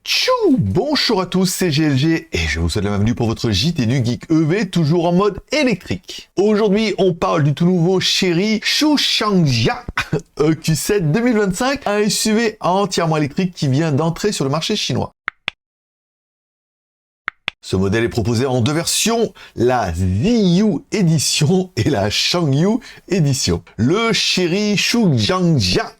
Tchou! Bonjour à tous, c'est GLG et je vous souhaite la bienvenue pour votre JT du Geek EV, toujours en mode électrique. Aujourd'hui, on parle du tout nouveau Chery Chuchangja EQ7 2025, un SUV entièrement électrique qui vient d'entrer sur le marché chinois. Ce modèle est proposé en deux versions, la Ziyu Edition et la Shangyu Edition. Le Chery Chuchangja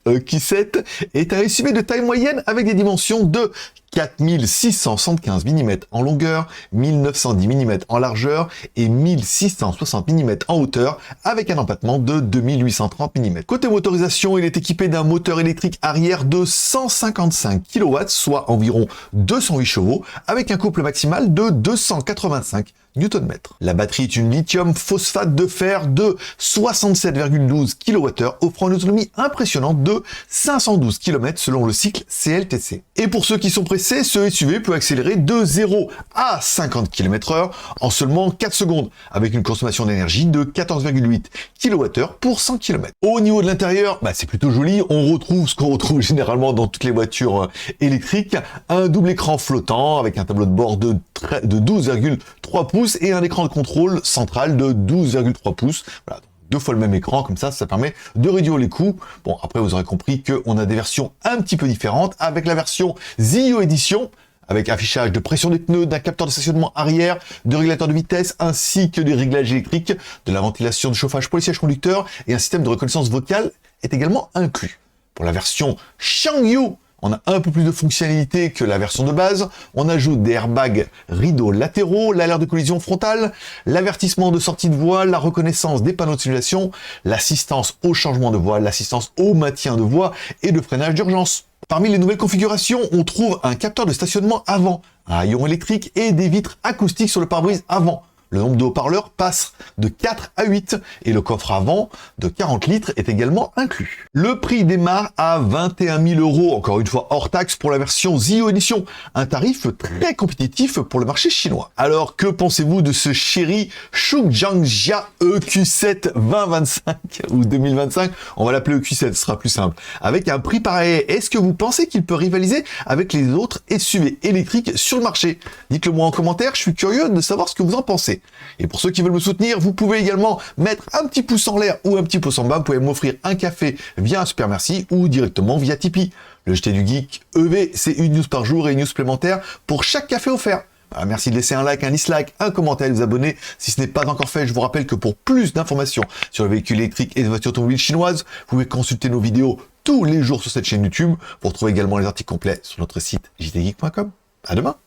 EQ7 est un SUV de taille moyenne avec des dimensions de 4675 mm en longueur, 1910 mm en largeur et 1660 mm en hauteur avec un empattement de 2830 mm. Côté motorisation, il est équipé d'un moteur électrique arrière de 155 kW, soit environ 208 chevaux, avec un couple maximal de 285 Nm. La batterie est une lithium phosphate de fer de 67,12 kWh, offrant une autonomie impressionnante de 512 km selon le cycle CLTC. Et pour ceux qui sont pressés, ce SUV peut accélérer de 0 à 50 km/h en seulement 4 secondes, avec une consommation d'énergie de 14,8 kWh pour 100 km. Au niveau de l'intérieur, c'est plutôt joli, on retrouve ce qu'on retrouve généralement dans toutes les voitures électriques, un double écran flottant avec un tableau de bord de 12,3 pouces et un écran de contrôle central de 12,3 pouces. Voilà, deux fois le même écran, comme ça permet de réduire les coûts. Bon, après, vous aurez compris qu'on a des versions un petit peu différentes, avec la version Ziyu Edition, avec affichage de pression des pneus, d'un capteur de stationnement arrière, de régulateur de vitesse, ainsi que des réglages électriques, de la ventilation de chauffage pour les sièges conducteurs, et un système de reconnaissance vocale est également inclus. Pour la version Shangyu, on a un peu plus de fonctionnalité que la version de base. On ajoute des airbags rideaux latéraux, l'alerte de collision frontale, l'avertissement de sortie de voie, la reconnaissance des panneaux de simulation, l'assistance au changement de voie, l'assistance au maintien de voie et de freinage d'urgence. Parmi les nouvelles configurations, on trouve un capteur de stationnement avant, un haillon électrique et des vitres acoustiques sur le pare-brise avant. Le nombre de haut-parleurs passe de 4 à 8 et le coffre avant de 40 litres est également inclus. Le prix démarre à 21 000 €, encore une fois hors taxe pour la version Ziyu Edition, un tarif très compétitif pour le marché chinois. Alors que pensez-vous de ce Chery Chuchangja EQ7 2025 ou 2025? On va l'appeler EQ7, ce sera plus simple. Avec un prix pareil, est-ce que vous pensez qu'il peut rivaliser avec les autres SUV électriques sur le marché? Dites-le moi en commentaire, je suis curieux de savoir ce que vous en pensez. Et pour ceux qui veulent me soutenir, vous pouvez également mettre un petit pouce en l'air ou un petit pouce en bas. Vous pouvez m'offrir un café via un super merci ou directement via Tipeee. Le JT du Geek EV, c'est une news par jour et une news supplémentaire pour chaque café offert. Alors, merci de laisser un like, un dislike, un commentaire et de vous abonner. Si ce n'est pas encore fait, je vous rappelle que pour plus d'informations sur les véhicules électriques et les voitures automobiles chinoises, vous pouvez consulter nos vidéos tous les jours sur cette chaîne YouTube. Vous retrouvez également les articles complets sur notre site jtgeek.com. À demain!